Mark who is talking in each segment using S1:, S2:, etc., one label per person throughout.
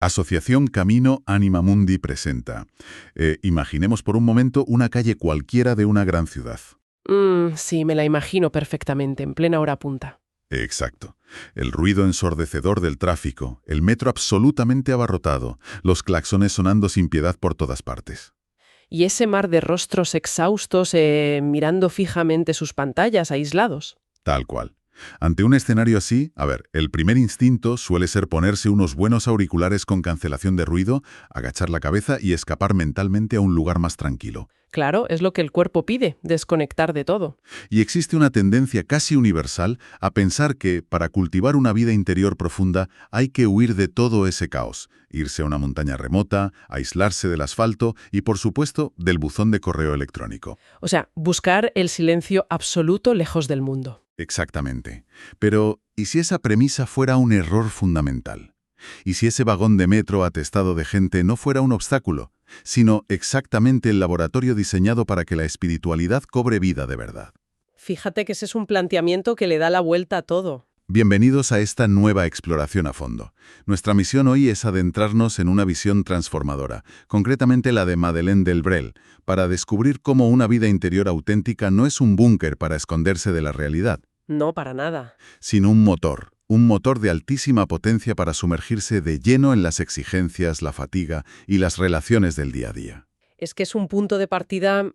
S1: Asociación Camino Anima Mundi presenta. Imaginemos por un momento una calle cualquiera de una gran ciudad.
S2: Sí, me la imagino perfectamente, en plena hora punta.
S1: Exacto. El ruido ensordecedor del tráfico, el metro absolutamente abarrotado, los claxones sonando sin piedad por todas partes.
S2: Y ese mar de rostros exhaustos mirando fijamente sus pantallas, aislados.
S1: Tal cual. Ante un escenario así, el primer instinto suele ser ponerse unos buenos auriculares con cancelación de ruido, agachar la cabeza y escapar mentalmente a un lugar más tranquilo.
S2: Claro, es lo que el cuerpo pide, desconectar de todo.
S1: Y existe una tendencia casi universal a pensar que, para cultivar una vida interior profunda, hay que huir de todo ese caos, irse a una montaña remota, aislarse del asfalto y, por supuesto, del buzón de correo electrónico.
S2: O sea, buscar el silencio absoluto lejos del mundo.
S1: Exactamente. Pero, ¿y si esa premisa fuera un error fundamental? ¿Y si ese vagón de metro atestado de gente no fuera un obstáculo, sino exactamente el laboratorio diseñado para que la espiritualidad cobre vida de verdad?
S2: Fíjate que ese es un planteamiento que le da la vuelta a todo.
S1: Bienvenidos a esta nueva exploración a fondo. Nuestra misión hoy es adentrarnos en una visión transformadora, concretamente la de Madeleine Delbrel, para descubrir cómo una vida interior auténtica no es un búnker para esconderse de la realidad,
S2: No, para nada.
S1: sino un motor de altísima potencia para sumergirse de lleno en las exigencias, la fatiga y las relaciones del día a día.
S2: Es que es un punto de partida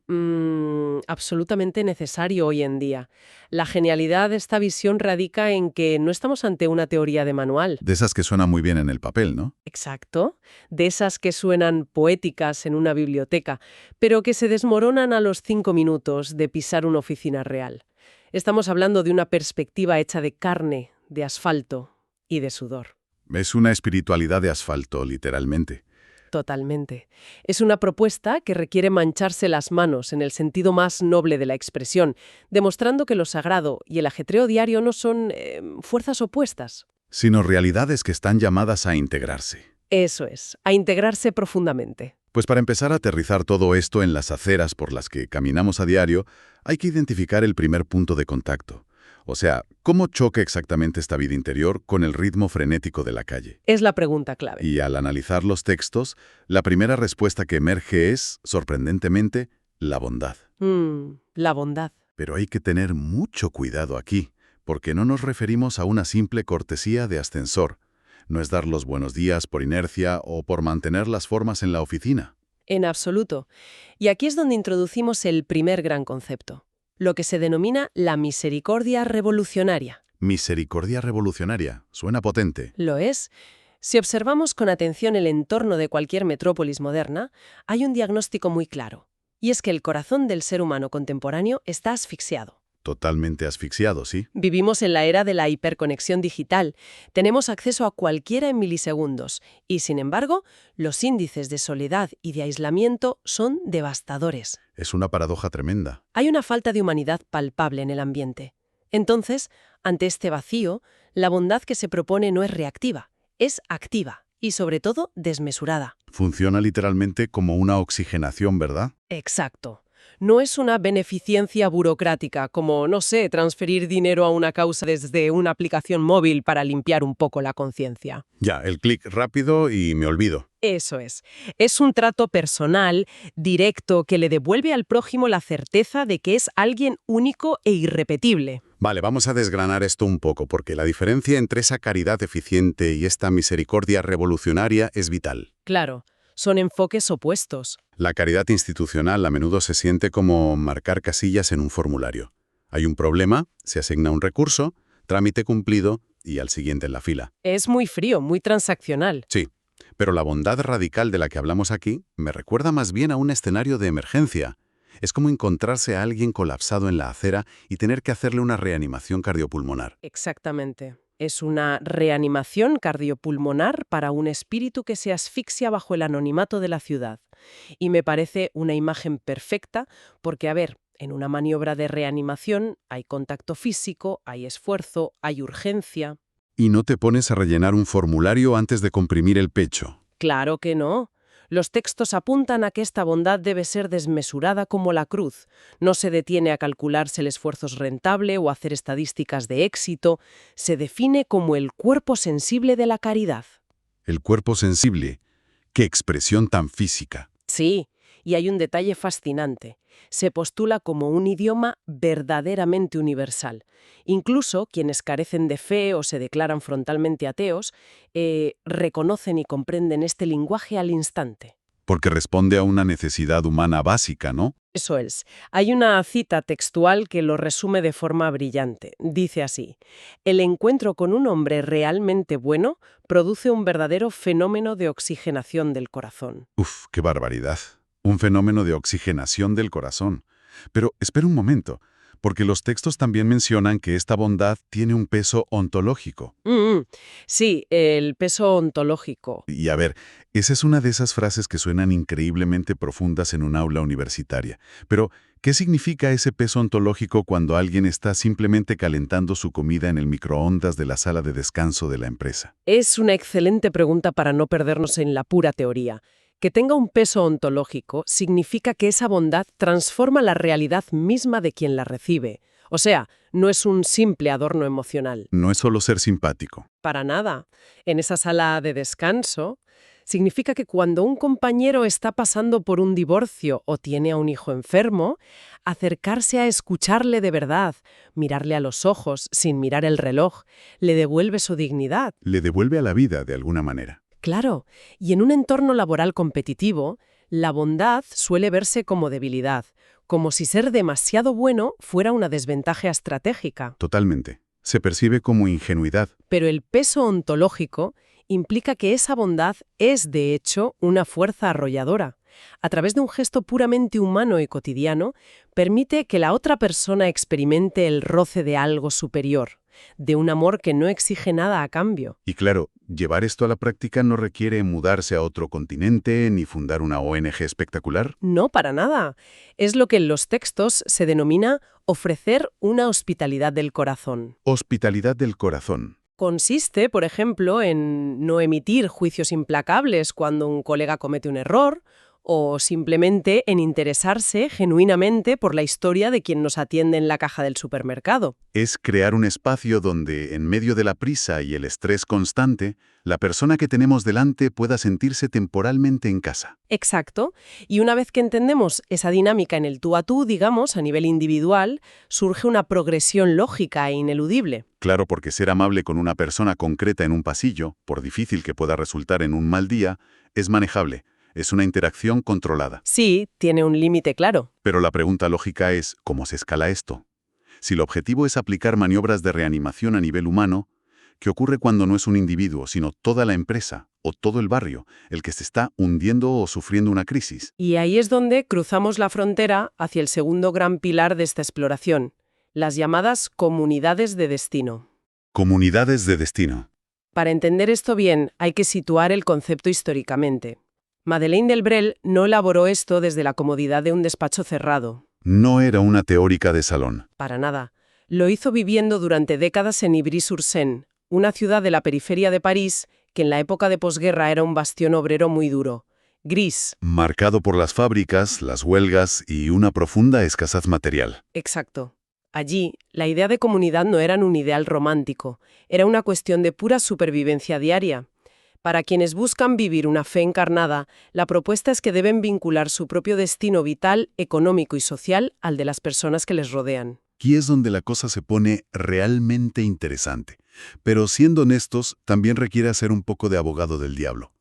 S2: absolutamente necesario hoy en día. La genialidad de esta visión radica en que no estamos ante una teoría de manual.
S1: De esas que suenan muy bien en el papel, ¿no?
S2: Exacto, de esas que suenan poéticas en una biblioteca, pero que se desmoronan a los 5 minutos de pisar una oficina real. Estamos hablando de una perspectiva hecha de carne, de asfalto y de sudor.
S1: Es una espiritualidad de asfalto, literalmente.
S2: Totalmente. Es una propuesta que requiere mancharse las manos en el sentido más noble de la expresión, demostrando que lo sagrado y el ajetreo diario no son fuerzas opuestas.
S1: Sino realidades que están llamadas a integrarse.
S2: Eso es, a integrarse profundamente.
S1: Pues para empezar a aterrizar todo esto en las aceras por las que caminamos a diario, hay que identificar el primer punto de contacto. O sea, ¿cómo choca exactamente esta vida interior con el ritmo frenético de la calle?
S2: Es la pregunta clave.
S1: Y al analizar los textos, la primera respuesta que emerge es, sorprendentemente, la bondad.
S2: La bondad.
S1: Pero hay que tener mucho cuidado aquí, porque no nos referimos a una simple cortesía de ascensor. No es dar los buenos días por inercia o por mantener las formas en la oficina.
S2: En absoluto. Y aquí es donde introducimos el primer gran concepto, lo que se denomina la misericordia revolucionaria.
S1: Misericordia revolucionaria. Suena potente.
S2: Lo es. Si observamos con atención el entorno de cualquier metrópolis moderna, hay un diagnóstico muy claro. Y es que el corazón del ser humano contemporáneo está asfixiado.
S1: Totalmente asfixiado, ¿sí?
S2: Vivimos en la era de la hiperconexión digital. Tenemos acceso a cualquiera en milisegundos. Y, sin embargo, los índices de soledad y de aislamiento son devastadores.
S1: Es una paradoja tremenda.
S2: Hay una falta de humanidad palpable en el ambiente. Entonces, ante este vacío, la bondad que se propone no es reactiva, es activa y, sobre todo, desmesurada.
S1: Funciona literalmente como una oxigenación, ¿verdad?
S2: Exacto. No es una beneficencia burocrática, como, no sé, transferir dinero a una causa desde una aplicación móvil para limpiar un poco la conciencia.
S1: Ya, el clic rápido y me olvido.
S2: Eso es. Es un trato personal, directo, que le devuelve al prójimo la certeza de que es alguien único e irrepetible.
S1: Vale, vamos a desgranar esto un poco, porque la diferencia entre esa caridad eficiente y esta misericordia revolucionaria es vital.
S2: Claro, son enfoques opuestos.
S1: La caridad institucional a menudo se siente como marcar casillas en un formulario. Hay un problema, se asigna un recurso, trámite cumplido y al siguiente en la fila.
S2: Es muy frío, muy transaccional.
S1: Sí, pero la bondad radical de la que hablamos aquí me recuerda más bien a un escenario de emergencia. Es como encontrarse a alguien colapsado en la acera y tener que hacerle una reanimación cardiopulmonar.
S2: Exactamente. Es una reanimación cardiopulmonar para un espíritu que se asfixia bajo el anonimato de la ciudad. Y me parece una imagen perfecta porque, a ver, en una maniobra de reanimación hay contacto físico, hay esfuerzo, hay urgencia.
S1: Y no te pones a rellenar un formulario antes de comprimir el pecho.
S2: Claro que no. Los textos apuntan a que esta bondad debe ser desmesurada como la cruz. No se detiene a calcular si el esfuerzo es rentable o hacer estadísticas de éxito. Se define como el cuerpo sensible de la caridad.
S1: El cuerpo sensible. ¡Qué expresión tan física!
S2: Sí, y hay un detalle fascinante. Se postula como un idioma verdaderamente universal. Incluso quienes carecen de fe o se declaran frontalmente ateos, reconocen y comprenden este lenguaje al instante.
S1: Porque responde a una necesidad humana básica, ¿no?
S2: Eso es. Hay una cita textual que lo resume de forma brillante. Dice así: el encuentro con un hombre realmente bueno produce un verdadero fenómeno de oxigenación del corazón.
S1: Uf, qué barbaridad. Un fenómeno de oxigenación del corazón. Pero espera un momento, porque los textos también mencionan que esta bondad tiene un peso ontológico.
S2: Sí, el peso ontológico.
S1: Y a ver, esa es una de esas frases que suenan increíblemente profundas en un aula universitaria. Pero, ¿qué significa ese peso ontológico cuando alguien está simplemente calentando su comida en el microondas de la sala de descanso de la empresa?
S2: Es una excelente pregunta para no perdernos en la pura teoría. Que tenga un peso ontológico significa que esa bondad transforma la realidad misma de quien la recibe. O sea, no es un simple adorno emocional.
S1: No es solo ser simpático.
S2: Para nada. En esa sala de descanso, significa que cuando un compañero está pasando por un divorcio o tiene a un hijo enfermo, acercarse a escucharle de verdad, mirarle a los ojos sin mirar el reloj, le devuelve su dignidad.
S1: Le devuelve a la vida de alguna manera.
S2: Claro, y en un entorno laboral competitivo, la bondad suele verse como debilidad, como si ser demasiado bueno fuera una desventaja estratégica.
S1: Totalmente. Se percibe como ingenuidad.
S2: Pero el peso ontológico implica que esa bondad es, de hecho, una fuerza arrolladora. A través de un gesto puramente humano y cotidiano, permite que la otra persona experimente el roce de algo superior, de un amor que no exige nada a cambio.
S1: Y claro, llevar esto a la práctica no requiere mudarse a otro continente ni fundar una ONG espectacular.
S2: No, para nada. Es lo que en los textos se denomina ofrecer una hospitalidad del corazón.
S1: Hospitalidad del corazón.
S2: Consiste, por ejemplo, en no emitir juicios implacables cuando un colega comete un error, o simplemente en interesarse genuinamente por la historia de quien nos atiende en la caja del supermercado.
S1: Es crear un espacio donde, en medio de la prisa y el estrés constante, la persona que tenemos delante pueda sentirse temporalmente en casa.
S2: Exacto. Y una vez que entendemos esa dinámica en el tú a tú, digamos, a nivel individual, surge una progresión lógica e ineludible.
S1: Claro, porque ser amable con una persona concreta en un pasillo, por difícil que pueda resultar en un mal día, es manejable. Es una interacción controlada.
S2: Sí, tiene un límite claro.
S1: Pero la pregunta lógica es, ¿cómo se escala esto? Si el objetivo es aplicar maniobras de reanimación a nivel humano, ¿qué ocurre cuando no es un individuo, sino toda la empresa o todo el barrio el que se está hundiendo o sufriendo una crisis?
S2: Y ahí es donde cruzamos la frontera hacia el segundo gran pilar de esta exploración, las llamadas comunidades de destino.
S1: Comunidades de destino.
S2: Para entender esto bien, hay que situar el concepto históricamente. Madeleine Delbrel no elaboró esto desde la comodidad de un despacho cerrado.
S1: No era una teórica de salón.
S2: Para nada. Lo hizo viviendo durante décadas en Ivry-sur-Seine, una ciudad de la periferia de París que en la época de posguerra era un bastión obrero muy duro. Gris.
S1: Marcado por las fábricas, las huelgas y una profunda escasez material.
S2: Exacto. Allí, la idea de comunidad no era un ideal romántico, era una cuestión de pura supervivencia diaria. Para quienes buscan vivir una fe encarnada, la propuesta es que deben vincular su propio destino vital, económico y social al de las personas que les rodean.
S1: Aquí es donde la cosa se pone realmente interesante. Pero siendo honestos, también requiere hacer un poco de abogado del diablo.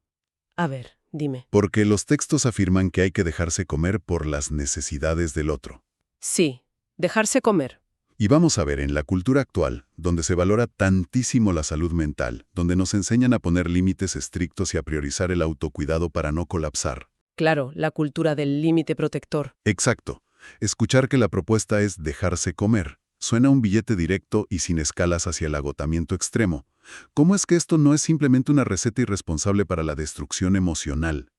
S2: A ver, dime.
S1: Porque los textos afirman que hay que dejarse comer por las necesidades del otro.
S2: Sí, dejarse comer.
S1: Y vamos a ver, en la cultura actual, donde se valora tantísimo la salud mental, donde nos enseñan a poner límites estrictos y a priorizar el autocuidado para no colapsar.
S2: Claro, la cultura del límite protector.
S1: Exacto. Escuchar que la propuesta es dejarse comer suena a un billete directo y sin escalas hacia el agotamiento extremo. ¿Cómo es que esto no es simplemente una receta irresponsable para la destrucción emocional?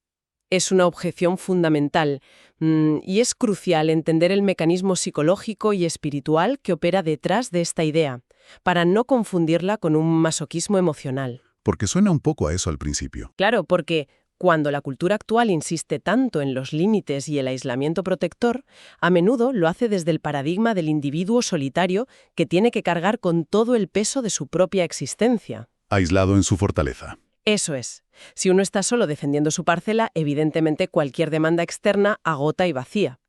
S2: Es una objeción fundamental y es crucial entender el mecanismo psicológico y espiritual que opera detrás de esta idea, para no confundirla con un masoquismo emocional.
S1: Porque suena un poco a eso al principio.
S2: Claro, porque cuando la cultura actual insiste tanto en los límites y el aislamiento protector, a menudo lo hace desde el paradigma del individuo solitario que tiene que cargar con todo el peso de su propia existencia.
S1: Aislado en su fortaleza.
S2: Eso es. Si uno está solo defendiendo su parcela, evidentemente cualquier demanda externa agota y vacía.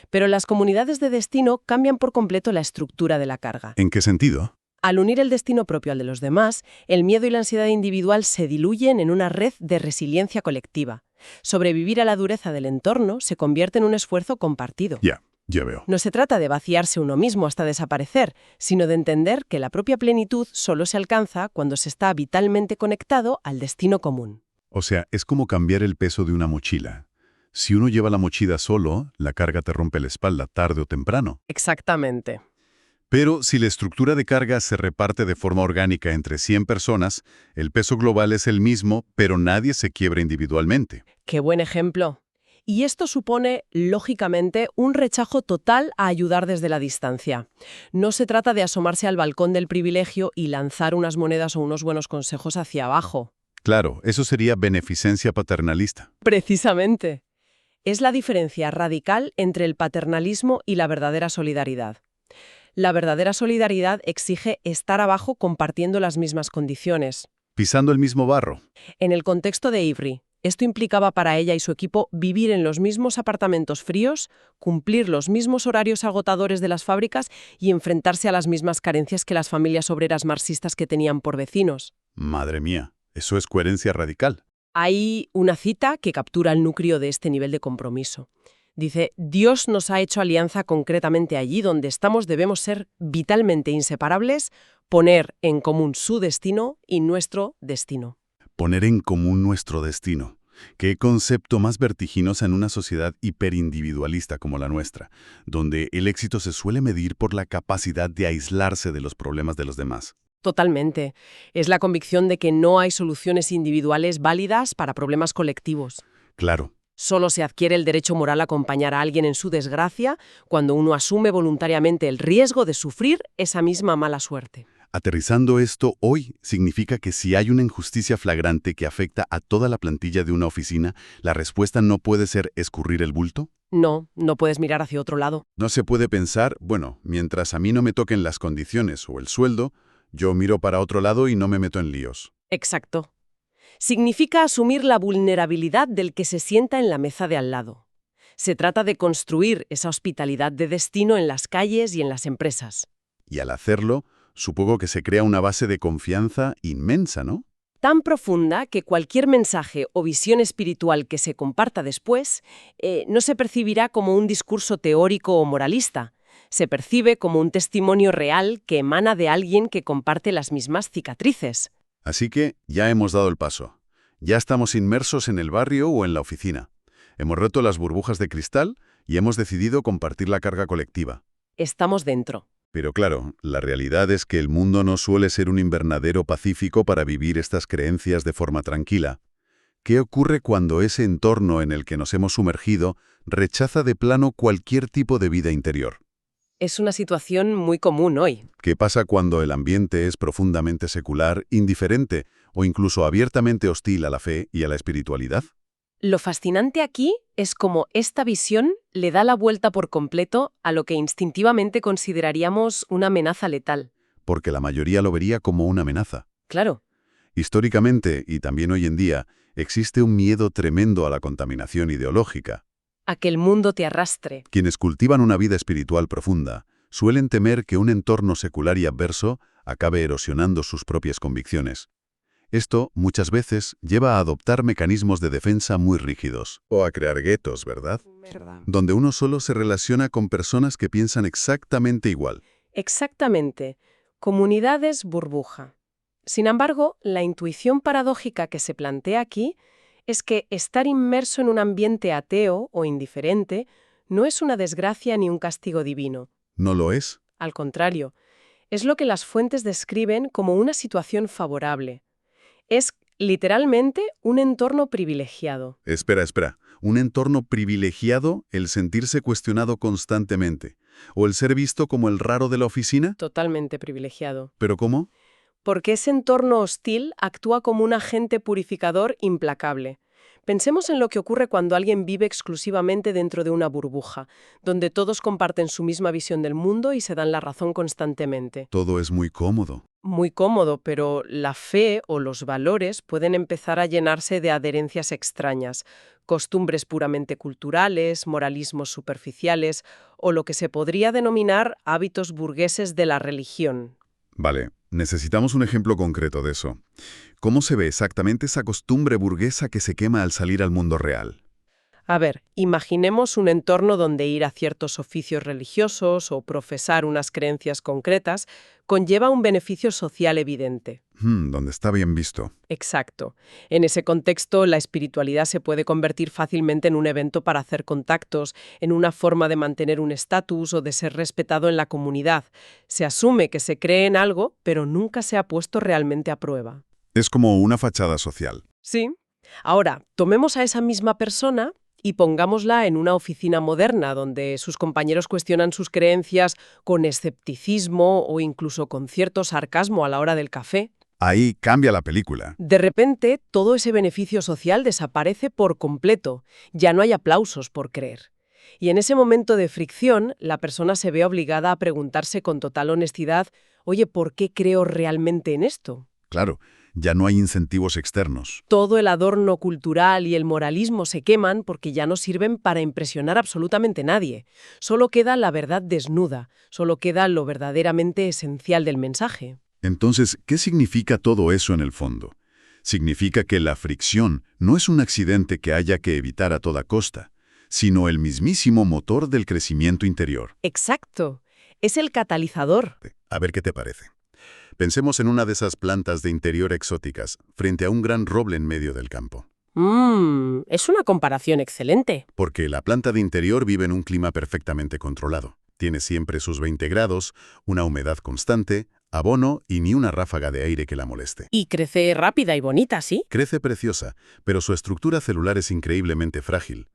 S2: Pero las comunidades de destino cambian por completo la estructura de la carga.
S1: ¿En qué sentido?
S2: Al unir el destino propio al de los demás, el miedo y la ansiedad individual se diluyen en una red de resiliencia colectiva. Sobrevivir a la dureza del entorno se convierte en un esfuerzo compartido.
S1: Ya veo.
S2: No se trata de vaciarse uno mismo hasta desaparecer, sino de entender que la propia plenitud solo se alcanza cuando se está vitalmente conectado al destino común.
S1: O sea, es como cambiar el peso de una mochila. Si uno lleva la mochila solo, la carga te rompe la espalda tarde o temprano.
S2: Exactamente.
S1: Pero si la estructura de carga se reparte de forma orgánica entre 100 personas, el peso global es el mismo, pero nadie se quiebra individualmente.
S2: ¡Qué buen ejemplo! Y esto supone, lógicamente, un rechazo total a ayudar desde la distancia. No se trata de asomarse al balcón del privilegio y lanzar unas monedas o unos buenos consejos hacia abajo.
S1: Claro, eso sería beneficencia paternalista.
S2: Precisamente. Es la diferencia radical entre el paternalismo y la verdadera solidaridad. La verdadera solidaridad exige estar abajo compartiendo las mismas condiciones.
S1: Pisando el mismo barro.
S2: En el contexto de Ivry, esto implicaba para ella y su equipo vivir en los mismos apartamentos fríos, cumplir los mismos horarios agotadores de las fábricas y enfrentarse a las mismas carencias que las familias obreras marxistas que tenían por vecinos.
S1: Madre mía, eso es coherencia radical.
S2: Hay una cita que captura el núcleo de este nivel de compromiso. Dice, Dios nos ha hecho alianza concretamente allí donde estamos, debemos ser vitalmente inseparables, poner en común su destino y nuestro destino.
S1: Poner en común nuestro destino. Qué concepto más vertiginoso en una sociedad hiperindividualista como la nuestra, donde el éxito se suele medir por la capacidad de aislarse de los problemas de los demás.
S2: Totalmente. Es la convicción de que no hay soluciones individuales válidas para problemas colectivos.
S1: Claro.
S2: Solo se adquiere el derecho moral a acompañar a alguien en su desgracia cuando uno asume voluntariamente el riesgo de sufrir esa misma mala suerte.
S1: Aterrizando esto hoy significa que si hay una injusticia flagrante que afecta a toda la plantilla de una oficina, ¿la respuesta no puede ser escurrir el bulto?
S2: No, no puedes mirar hacia otro lado.
S1: No se puede pensar, bueno, mientras a mí no me toquen las condiciones o el sueldo, yo miro para otro lado y no me meto en líos.
S2: Exacto. Significa asumir la vulnerabilidad del que se sienta en la mesa de al lado. Se trata de construir esa hospitalidad de destino en las calles y en las empresas.
S1: Y al hacerlo, supongo que se crea una base de confianza inmensa, ¿no?
S2: Tan profunda que cualquier mensaje o visión espiritual que se comparta después no se percibirá como un discurso teórico o moralista. Se percibe como un testimonio real que emana de alguien que comparte las mismas cicatrices.
S1: Así que ya hemos dado el paso. Ya estamos inmersos en el barrio o en la oficina. Hemos roto las burbujas de cristal y hemos decidido compartir la carga colectiva.
S2: Estamos dentro.
S1: Pero claro, la realidad es que el mundo no suele ser un invernadero pacífico para vivir estas creencias de forma tranquila. ¿Qué ocurre cuando ese entorno en el que nos hemos sumergido rechaza de plano cualquier tipo de vida interior?
S2: Es una situación muy común hoy.
S1: ¿Qué pasa cuando el ambiente es profundamente secular, indiferente o incluso abiertamente hostil a la fe y a la espiritualidad?
S2: Lo fascinante aquí es cómo esta visión le da la vuelta por completo a lo que instintivamente consideraríamos una amenaza letal.
S1: Porque la mayoría lo vería como una amenaza.
S2: Claro.
S1: Históricamente, y también hoy en día, existe un miedo tremendo a la contaminación ideológica.
S2: A que el mundo te arrastre.
S1: Quienes cultivan una vida espiritual profunda suelen temer que un entorno secular y adverso acabe erosionando sus propias convicciones. Esto, muchas veces, lleva a adoptar mecanismos de defensa muy rígidos. O a crear guetos, ¿verdad? Donde uno solo se relaciona con personas que piensan exactamente igual.
S2: Exactamente. Comunidades burbuja. Sin embargo, la intuición paradójica que se plantea aquí es que estar inmerso en un ambiente ateo o indiferente no es una desgracia ni un castigo divino.
S1: ¿No lo es?
S2: Al contrario, es lo que las fuentes describen como una situación favorable. Es literalmente un entorno privilegiado.
S1: Espera. ¿Un entorno privilegiado, el sentirse cuestionado constantemente? ¿O el ser visto como el raro de la oficina?
S2: Totalmente privilegiado.
S1: ¿Pero cómo?
S2: Porque ese entorno hostil actúa como un agente purificador implacable. Pensemos en lo que ocurre cuando alguien vive exclusivamente dentro de una burbuja, donde todos comparten su misma visión del mundo y se dan la razón constantemente.
S1: Todo es muy cómodo.
S2: Muy cómodo, pero la fe o los valores pueden empezar a llenarse de adherencias extrañas, costumbres puramente culturales, moralismos superficiales o lo que se podría denominar hábitos burgueses de la religión.
S1: Vale, necesitamos un ejemplo concreto de eso. ¿Cómo se ve exactamente esa costumbre burguesa que se quema al salir al mundo real?
S2: A ver, imaginemos un entorno donde ir a ciertos oficios religiosos o profesar unas creencias concretas conlleva un beneficio social evidente.
S1: Donde está bien visto.
S2: Exacto. En ese contexto, la espiritualidad se puede convertir fácilmente en un evento para hacer contactos, en una forma de mantener un estatus o de ser respetado en la comunidad. Se asume que se cree en algo, pero nunca se ha puesto realmente a prueba.
S1: Es como una fachada social.
S2: Sí. Ahora, tomemos a esa misma persona y pongámosla en una oficina moderna donde sus compañeros cuestionan sus creencias con escepticismo o incluso con cierto sarcasmo a la hora del café.
S1: Ahí cambia la película.
S2: De repente, todo ese beneficio social desaparece por completo. Ya no hay aplausos por creer. Y en ese momento de fricción, la persona se ve obligada a preguntarse con total honestidad, oye, ¿por qué creo realmente en esto?
S1: Claro, ya no hay incentivos externos.
S2: Todo el adorno cultural y el moralismo se queman porque ya no sirven para impresionar absolutamente nadie. Solo queda la verdad desnuda, solo queda lo verdaderamente esencial del mensaje.
S1: Entonces, ¿qué significa todo eso en el fondo? Significa que la fricción no es un accidente que haya que evitar a toda costa, sino el mismísimo motor del crecimiento interior.
S2: Exacto. Es el catalizador.
S1: A ver qué te parece. Pensemos en una de esas plantas de interior exóticas, frente a un gran roble en medio del campo.
S2: Es una comparación excelente.
S1: Porque la planta de interior vive en un clima perfectamente controlado. Tiene siempre sus 20 grados, una humedad constante, abono y ni una ráfaga de aire que la moleste.
S2: Y crece rápida y bonita, ¿sí?
S1: Crece preciosa, pero su estructura celular es increíblemente frágil.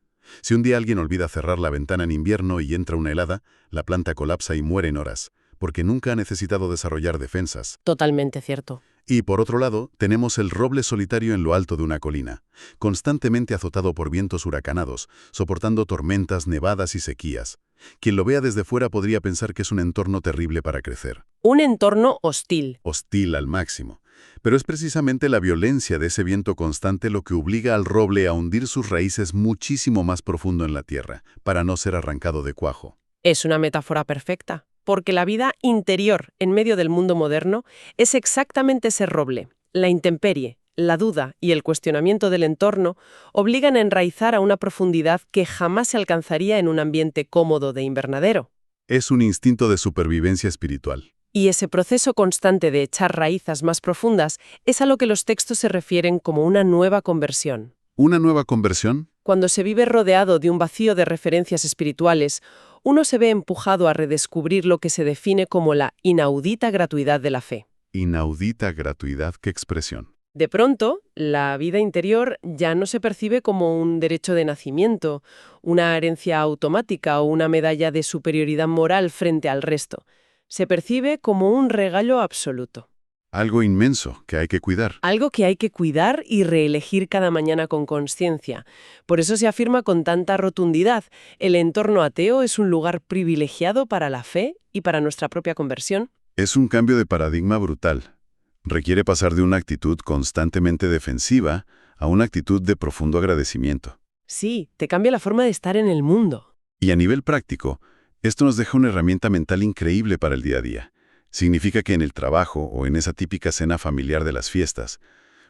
S1: Si un día alguien olvida cerrar la ventana en invierno y entra una helada, la planta colapsa y muere en horas, porque nunca ha necesitado desarrollar defensas.
S2: Totalmente cierto.
S1: Y por otro lado, tenemos el roble solitario en lo alto de una colina, constantemente azotado por vientos huracanados, soportando tormentas, nevadas y sequías. Quien lo vea desde fuera podría pensar que es un entorno terrible para crecer.
S2: Un entorno hostil.
S1: Hostil al máximo. Pero es precisamente la violencia de ese viento constante lo que obliga al roble a hundir sus raíces muchísimo más profundo en la tierra, para no ser arrancado de cuajo.
S2: Es una metáfora perfecta, porque la vida interior en medio del mundo moderno es exactamente ese roble. La intemperie, la duda y el cuestionamiento del entorno obligan a enraizar a una profundidad que jamás se alcanzaría en un ambiente cómodo de invernadero.
S1: Es un instinto de supervivencia espiritual.
S2: Y ese proceso constante de echar raíces más profundas es a lo que los textos se refieren como una nueva conversión.
S1: ¿Una nueva conversión?
S2: Cuando se vive rodeado de un vacío de referencias espirituales, uno se ve empujado a redescubrir lo que se define como la inaudita gratuidad de la fe.
S1: Inaudita gratuidad, qué expresión.
S2: De pronto, la vida interior ya no se percibe como un derecho de nacimiento, una herencia automática o una medalla de superioridad moral frente al resto. Se percibe como un regalo absoluto.
S1: Algo inmenso que hay que cuidar.
S2: Algo que hay que cuidar y reelegir cada mañana con consciencia. Por eso se afirma con tanta rotundidad, el entorno ateo es un lugar privilegiado para la fe y para nuestra propia conversión.
S1: Es un cambio de paradigma brutal. Requiere pasar de una actitud constantemente defensiva a una actitud de profundo agradecimiento.
S2: Sí, te cambia la forma de estar en el mundo.
S1: Y a nivel práctico, esto nos deja una herramienta mental increíble para el día a día. Significa que en el trabajo o en esa típica cena familiar de las fiestas,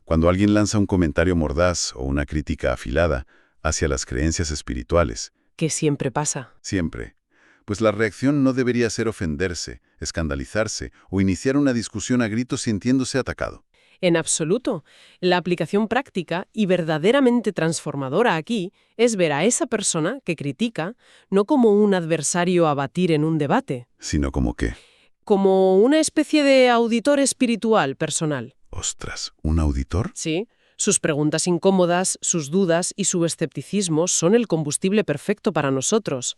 S1: cuando alguien lanza un comentario mordaz o una crítica afilada hacia las creencias espirituales,
S2: Que siempre pasa.
S1: siempre, pues la reacción no debería ser ofenderse, escandalizarse o iniciar una discusión a gritos sintiéndose atacado.
S2: En absoluto. La aplicación práctica y verdaderamente transformadora aquí es ver a esa persona que critica no como un adversario a batir en un debate,
S1: Sino como que,
S2: como una especie de auditor espiritual personal.
S1: ostras, ¿un auditor?
S2: Sí, sus preguntas incómodas, sus dudas y su escepticismo son el combustible perfecto para nosotros.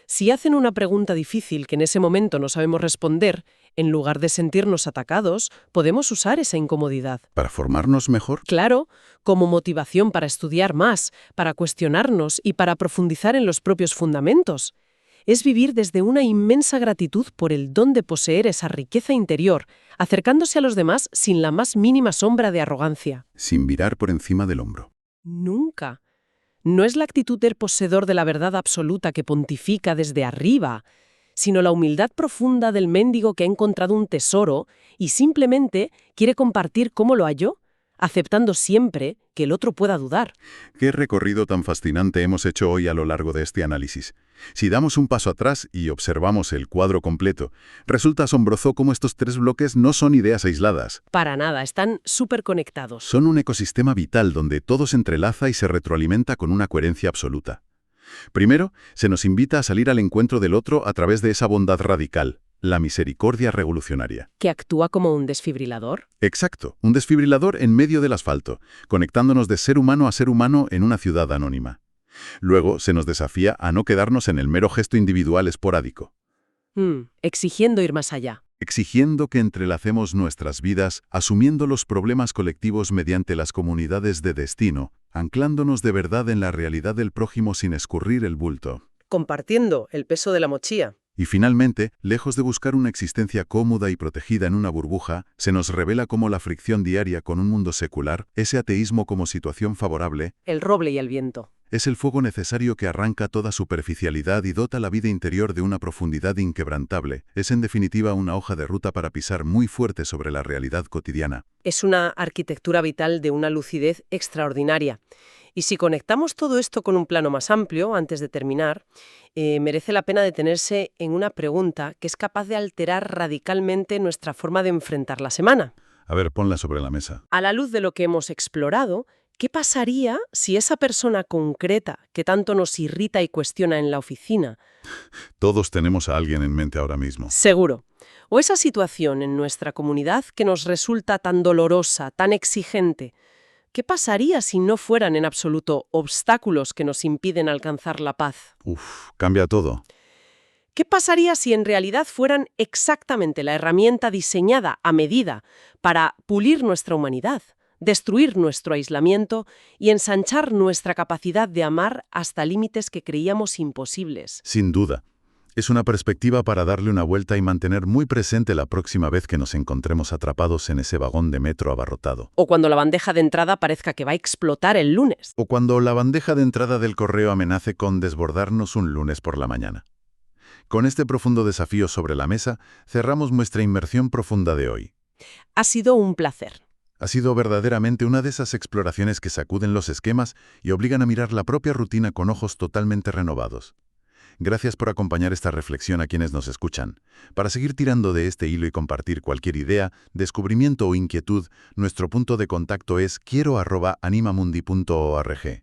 S2: Si hacen una pregunta difícil que en ese momento no sabemos responder, En lugar de sentirnos atacados, podemos usar esa incomodidad.
S1: ¿Para formarnos mejor?
S2: Claro, como motivación para estudiar más, para cuestionarnos y para profundizar en los propios fundamentos. Es vivir desde una inmensa gratitud por el don de poseer esa riqueza interior, acercándose a los demás sin la más mínima sombra de arrogancia.
S1: Sin mirar por encima del hombro.
S2: Nunca. No es la actitud del poseedor de la verdad absoluta que pontifica desde arriba, sino la humildad profunda del mendigo que ha encontrado un tesoro y simplemente quiere compartir cómo lo halló, aceptando siempre que el otro pueda dudar.
S1: Qué recorrido tan fascinante hemos hecho hoy a lo largo de este análisis. Si damos un paso atrás y observamos el cuadro completo, resulta asombroso cómo estos tres bloques no son ideas aisladas.
S2: Para nada, están súper conectados.
S1: Son un ecosistema vital donde todo se entrelaza y se retroalimenta con una coherencia absoluta. Primero, se nos invita a salir al encuentro del otro a través de esa bondad radical, la misericordia revolucionaria.
S2: ¿Que actúa como un desfibrilador?
S1: Exacto, un desfibrilador en medio del asfalto, conectándonos de ser humano a ser humano en una ciudad anónima. Luego, se nos desafía a no quedarnos en el mero gesto individual esporádico,
S2: Exigiendo ir más allá.
S1: exigiendo que entrelacemos nuestras vidas, asumiendo los problemas colectivos mediante las comunidades de destino, anclándonos de verdad en la realidad del prójimo sin escurrir el bulto.
S2: Compartiendo el peso de la mochila.
S1: Y finalmente, lejos de buscar una existencia cómoda y protegida en una burbuja, se nos revela cómo la fricción diaria con un mundo secular, ese ateísmo como situación favorable,
S2: El roble y el viento.
S1: es el fuego necesario que arranca toda superficialidad y dota la vida interior de una profundidad inquebrantable. Es en definitiva una hoja de ruta para pisar muy fuerte sobre la realidad cotidiana.
S2: Es una arquitectura vital de una lucidez extraordinaria. Y si conectamos todo esto con un plano más amplio, antes de terminar, merece la pena detenerse en una pregunta que es capaz de alterar radicalmente nuestra forma de enfrentar la semana.
S1: A ver, ponla sobre la mesa.
S2: A la luz de lo que hemos explorado, ¿qué pasaría si esa persona concreta que tanto nos irrita y cuestiona en la oficina,
S1: Todos tenemos a alguien en mente ahora mismo.
S2: seguro, o esa situación en nuestra comunidad que nos resulta tan dolorosa, tan exigente, qué pasaría si no fueran en absoluto obstáculos que nos impiden alcanzar la paz?
S1: Cambia todo.
S2: ¿Qué pasaría si en realidad fueran exactamente la herramienta diseñada a medida para pulir nuestra humanidad, destruir nuestro aislamiento y ensanchar nuestra capacidad de amar hasta límites que creíamos imposibles?
S1: Sin duda. Es una perspectiva para darle una vuelta y mantener muy presente la próxima vez que nos encontremos atrapados en ese vagón de metro abarrotado.
S2: O cuando la bandeja de entrada parezca que va a explotar el lunes.
S1: O cuando la bandeja de entrada del correo amenace con desbordarnos un lunes por la mañana. Con este profundo desafío sobre la mesa, cerramos nuestra inmersión profunda de hoy.
S2: Ha sido un placer.
S1: Ha sido verdaderamente una de esas exploraciones que sacuden los esquemas y obligan a mirar la propia rutina con ojos totalmente renovados. Gracias por acompañar esta reflexión a quienes nos escuchan. Para seguir tirando de este hilo y compartir cualquier idea, descubrimiento o inquietud, nuestro punto de contacto es quiero@animamundi.org.